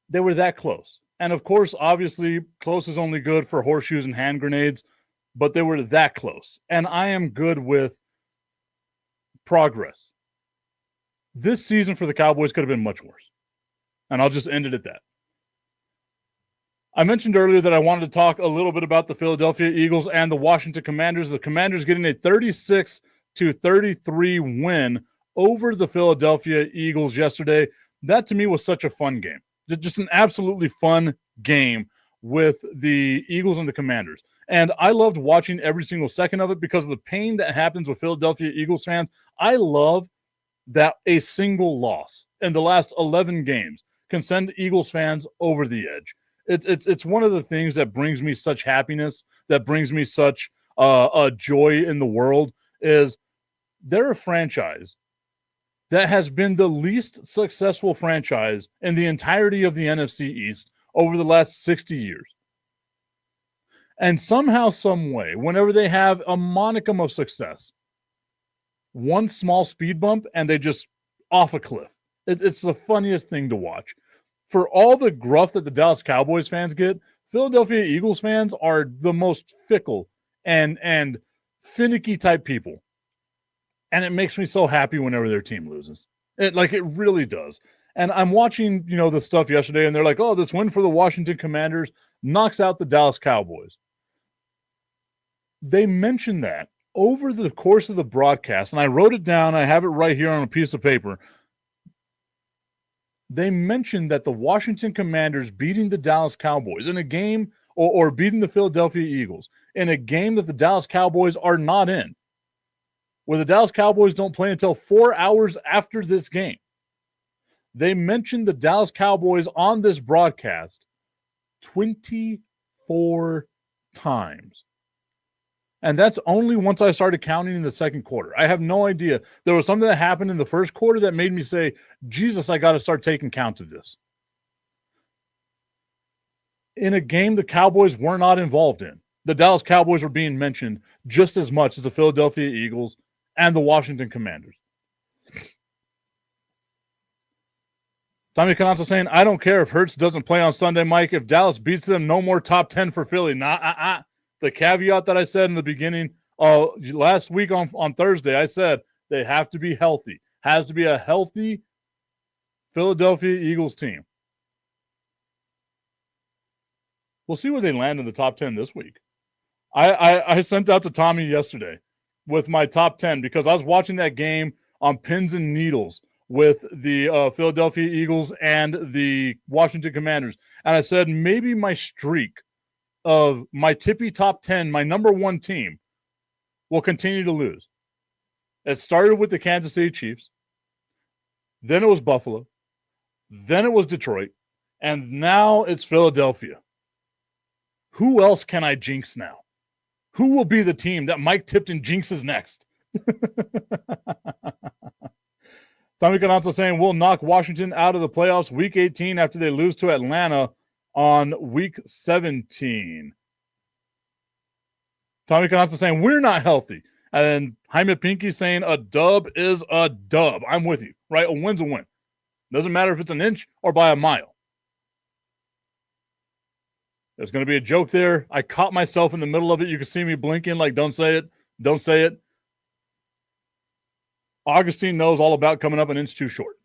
Speaker 1: They were that close. And of course, obviously, close is only good for horseshoes and hand grenades, but they were that close. And I am good with progress. This season for the Cowboys could have been much worse. And I'll just end it at that. I mentioned earlier that I wanted to talk a little bit about the Philadelphia Eagles and the Washington Commanders. The Commanders getting a 36-33 win over the Philadelphia Eagles yesterday. That to me was such a fun game. Just an absolutely fun game with the Eagles and the Commanders. And I loved watching every single second of it because of the pain that happens with Philadelphia Eagles fans. I love that a single loss in the last 11 games can send Eagles fans over the edge. It's one of the things that brings me such happiness, that brings me such a joy in the world, is they're a franchise that has been the least successful franchise in the entirety of the NFC East over the last 60 years. And somehow, some way, whenever they have a monicum of success, one small speed bump and they just off a cliff. It's the funniest thing to watch. For all the gruff that the Dallas Cowboys fans get, Philadelphia Eagles fans are the most fickle and finicky type people. And it makes me so happy whenever their team loses. It really does. And I'm watching, the stuff yesterday, and they're like, oh, this win for the Washington Commanders knocks out the Dallas Cowboys. They mentioned that over the course of the broadcast, and I wrote it down. I have it right here on a piece of paper. They mentioned that the Washington Commanders beating the Dallas Cowboys in a game, or beating the Philadelphia Eagles in a game that the Dallas Cowboys are not in, where the Dallas Cowboys don't play until 4 hours after this game. They mentioned the Dallas Cowboys on this broadcast 24 times. And that's only once I started counting in the second quarter. I have no idea. There was something that happened in the first quarter that made me say, Jesus, I got to start taking count of this. In a game the Cowboys were not involved in, the Dallas Cowboys were being mentioned just as much as the Philadelphia Eagles and the Washington Commanders. Tommy Canazza saying, I don't care if Hurts doesn't play on Sunday, Mike. If Dallas beats them, no more top 10 for Philly. The caveat that I said in the beginning, last week on Thursday, I said they have to be healthy. Has to be a healthy Philadelphia Eagles team. We'll see where they land in the top 10 this week. I sent out to Tommy yesterday with my top 10 because I was watching that game on pins and needles with the Philadelphia Eagles and the Washington Commanders. And I said maybe my streak of my tippy top 10, my number one team, will continue to lose. It started with the Kansas City Chiefs. Then it was Buffalo. Then it was Detroit. And now it's Philadelphia. Who else can I jinx now? Who will be the team that Mike Tipton jinxes next? Tommy Canazzo saying we'll knock Washington out of the playoffs week 18 after they lose to Atlanta on week 17. Tommy Canazzo saying we're not healthy. And then Jaime Pinky saying a dub is a dub. I'm with you, right? A win's a win. Doesn't matter if it's an inch or by a mile. There's going to be a joke there. I caught myself in the middle of it. You can see me blinking like, don't say it. Don't say it. Augustine knows all about coming up an inch too short.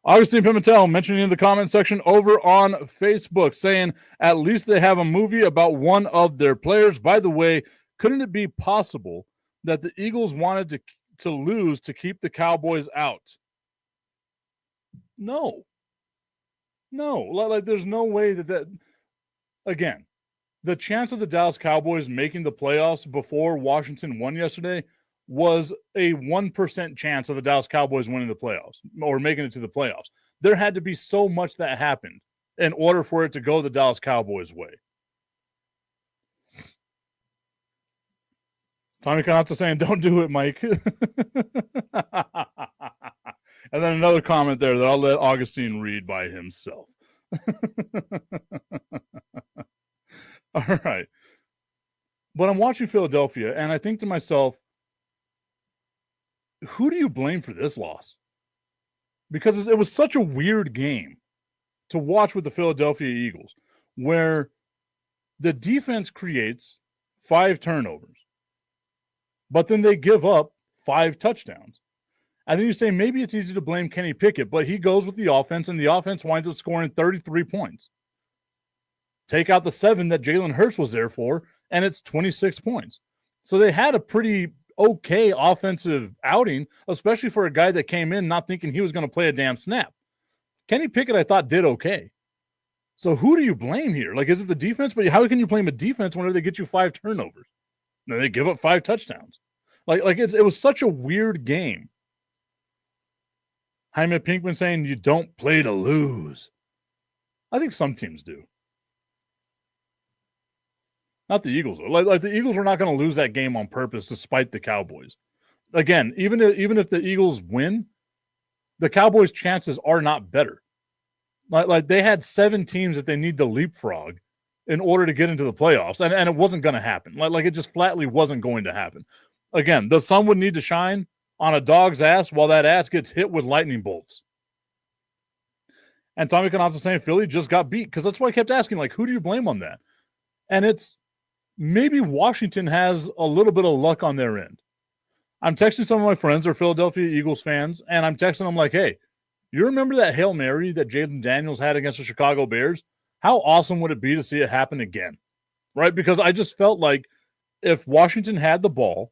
Speaker 1: Augustine Pimentel mentioning in the comment section over on Facebook saying at least they have a movie about one of their players. By the way, couldn't it be possible that the Eagles wanted to lose to keep the Cowboys out? No. Like there's no way that again, the chance of the Dallas Cowboys making the playoffs before Washington won yesterday was a 1% chance of the Dallas Cowboys winning the playoffs or making it to the playoffs. There had to be so much that happened in order for it to go the Dallas Cowboys' way. Tommy Canazza saying, don't do it, Mike. And then another comment there that I'll let Augustine read by himself. All right. But I'm watching Philadelphia, and I think to myself, who do you blame for this loss? Because it was such a weird game to watch with the Philadelphia Eagles, where the defense creates 5 turnovers, but then they give up 5 touchdowns. And then you say maybe it's easy to blame Kenny Pickett, but he goes with the offense, and the offense winds up scoring 33 points. Take out the 7 that Jalen Hurts was there for, and it's 26 points. So they had a pretty okay offensive outing, especially for a guy that came in not thinking he was going to play a damn snap. Kenny Pickett, I thought, did okay. So who do you blame here? Like, is it the defense? But how can you blame a defense whenever they get you 5 turnovers? No, they give up 5 touchdowns. It was such a weird game. Jaime Pinkman saying you don't play to lose. I think some teams do. Not the Eagles. Like the Eagles were not going to lose that game on purpose despite the Cowboys. Again, even if the Eagles win, the Cowboys' chances are not better. Like they had 7 teams that they need to leapfrog in order to get into the playoffs, and it wasn't going to happen. Like it just flatly wasn't going to happen. Again, the sun would need to shine on a dog's ass while that ass gets hit with lightning bolts. And Tommy Canazza saying Philly just got beat, because that's why I kept asking, like, who do you blame on that? And it's maybe Washington has a little bit of luck on their end. I'm texting some of my friends, they're Philadelphia Eagles fans, and I'm texting them like, hey, you remember that Hail Mary that Jaden Daniels had against the Chicago Bears? How awesome would it be to see it happen again? Right? Because I just felt like if Washington had the ball,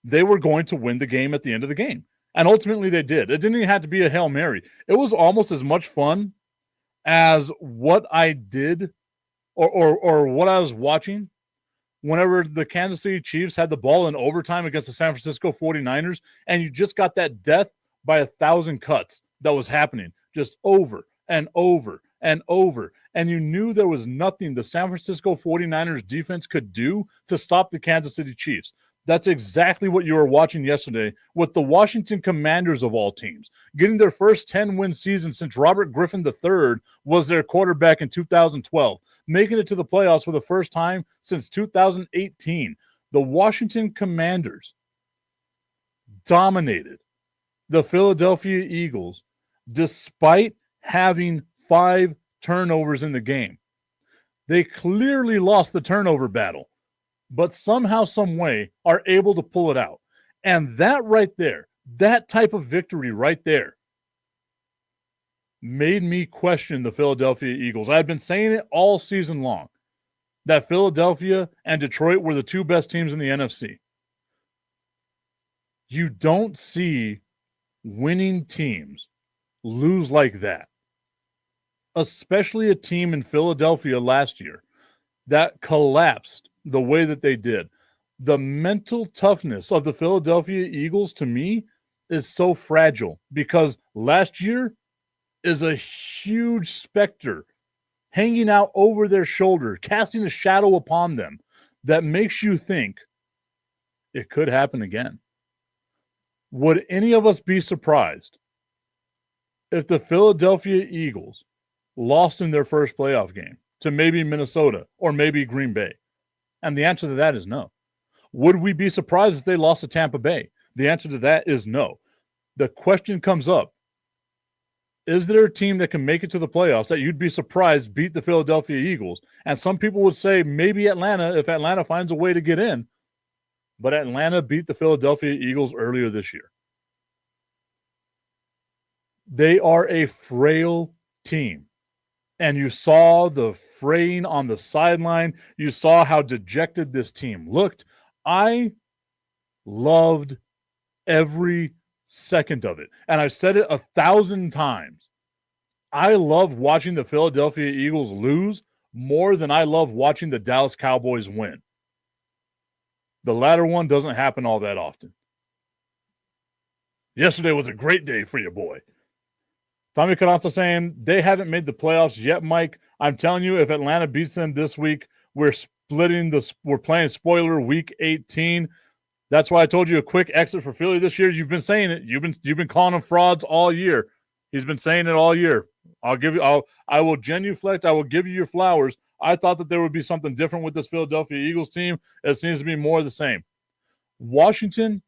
Speaker 1: they were going to win the game at the end of the game. And ultimately they did. It didn't even have to be a Hail Mary. It was almost as much fun as what I did or what I was watching whenever the Kansas City Chiefs had the ball in overtime against the San Francisco 49ers, and you just got that death by 1,000 cuts that was happening just over and over and over. And you knew there was nothing the San Francisco 49ers defense could do to stop the Kansas City Chiefs. That's exactly what you were watching yesterday with the Washington Commanders of all teams, getting their first 10-win season since Robert Griffin III was their quarterback in 2012, making it to the playoffs for the first time since 2018. The Washington Commanders dominated the Philadelphia Eagles despite having 5 turnovers in the game. They clearly lost the turnover battle, but somehow, some way, are able to pull it out. And that right there, that type of victory right there, made me question the Philadelphia Eagles. I've been saying it all season long, that Philadelphia and Detroit were the 2 best teams in the NFC. You don't see winning teams lose like that, especially a team in Philadelphia last year that collapsed the way that they did. The mental toughness of the Philadelphia Eagles, to me, is so fragile because last year is a huge specter hanging out over their shoulder, casting a shadow upon them that makes you think it could happen again. Would any of us be surprised if the Philadelphia Eagles lost in their first playoff game to maybe Minnesota or maybe Green Bay? And the answer to that is no. Would we be surprised if they lost to Tampa Bay? The answer to that is no. The question comes up, is there a team that can make it to the playoffs that you'd be surprised beat the Philadelphia Eagles? And some people would say maybe Atlanta, if Atlanta finds a way to get in. But Atlanta beat the Philadelphia Eagles earlier this year. They are a frail team. And you saw the fraying on the sideline. You saw how dejected this team looked. I loved every second of it. And I've said it 1,000 times. I love watching the Philadelphia Eagles lose more than I love watching the Dallas Cowboys win. The latter one doesn't happen all that often. Yesterday was a great day for your boy. Tommy Carranza saying they haven't made the playoffs yet, Mike. I'm telling you, if Atlanta beats them this week, we're playing spoiler week 18. That's why I told you a quick exit for Philly this year. You've been saying it. You've been calling them frauds all year. He's been saying it all year. I will genuflect. I will give you your flowers. I thought that there would be something different with this Philadelphia Eagles team. It seems to be more of the same. Washington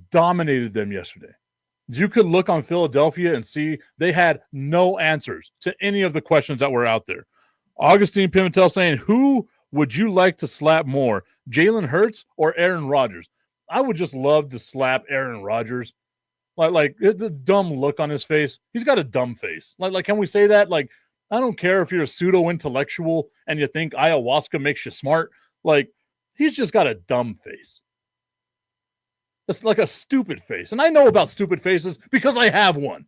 Speaker 1: dominated them yesterday. You could look on Philadelphia and see they had no answers to any of the questions that were out there. Augustine Pimentel saying, who would you like to slap more, Jalen Hurts or Aaron Rodgers? I would just love to slap Aaron Rodgers. Like the dumb look on his face. He's got a dumb face. Like, can we say that? Like, I don't care if you're a pseudo-intellectual and you think ayahuasca makes you smart. Like, he's just got a dumb face. It's like a stupid face. And I know about stupid faces because I have one.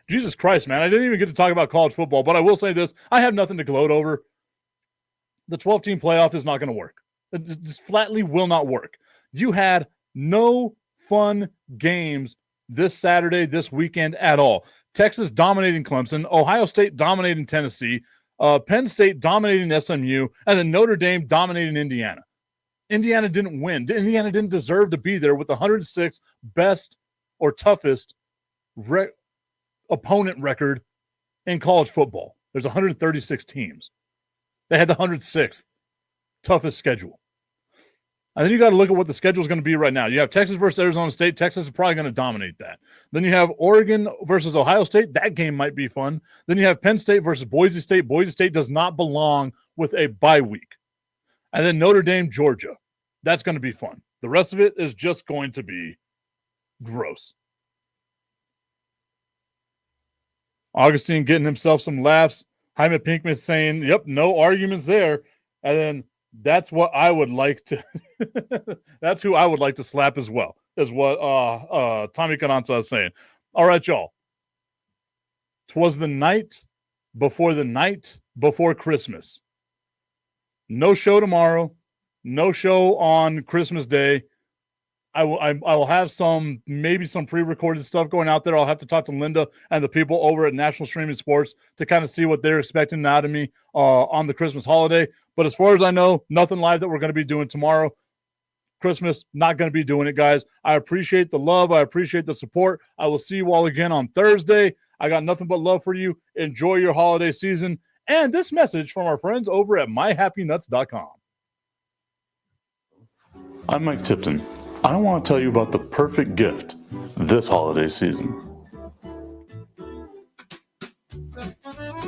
Speaker 1: Jesus Christ, man. I didn't even get to talk about college football, but I will say this. I have nothing to gloat over. The 12-team playoff is not going to work. It just flatly will not work. You had no fun games this Saturday, this weekend at all. Texas dominating Clemson, Ohio State dominating Tennessee, Penn State dominating SMU, and then Notre Dame dominating Indiana. Indiana didn't win. Indiana didn't deserve to be there with the 106th best or toughest opponent record in college football. There's 136 teams. They had the 106th toughest schedule. And then you got to look at what the schedule is going to be right now. You have Texas versus Arizona State. Texas is probably going to dominate that. Then you have Oregon versus Ohio State. That game might be fun. Then you have Penn State versus Boise State. Boise State does not belong with a bye week. And then Notre Dame, Georgia. That's going to be fun. The rest of it is just going to be gross. Augustine getting himself some laughs. Jaime Pinkman saying, yep, no arguments there. And then that's what I would like to that's who I would like to slap as well, is what Tommy Carranza is saying. All right, y'all. 'Twas the night before Christmas. No show tomorrow. No show on Christmas Day. I will have maybe some pre-recorded stuff going out there. I'll have to talk to Linda and the people over at National Streaming Sports to kind of see what they're expecting out of me on the Christmas holiday. But as far as I know, nothing live that we're going to be doing tomorrow. Christmas, not going to be doing it, guys. I appreciate the love. I appreciate the support. I will see you all again on Thursday. I got nothing but love for you. Enjoy your holiday season. And this message from our friends over at myhappynuts.com. I'm Mike Tipton. I want to tell you about the perfect gift this holiday season.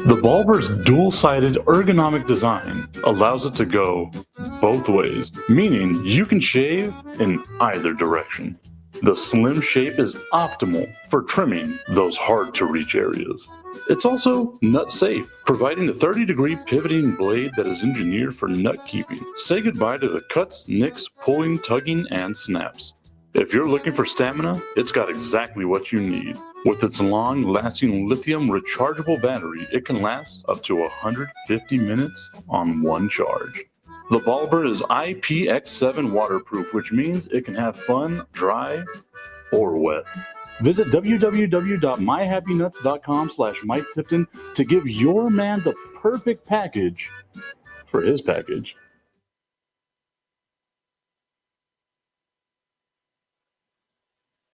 Speaker 1: The Balber's dual-sided ergonomic design allows it to go both ways, meaning you can shave in either direction. The slim shape is optimal for trimming those hard-to-reach areas. It's also nut-safe, providing a 30-degree pivoting blade that is engineered for nut keeping. Say goodbye to the cuts, nicks, pulling, tugging, and snaps. If you're looking for stamina, it's got exactly what you need. With its long-lasting lithium rechargeable battery, it can last up to 150 minutes on one charge. The Balber is IPX7 waterproof, which means it can have fun, dry, or wet. Visit www.myhappynuts.com/Mike Tipton to give your man the perfect package for his package.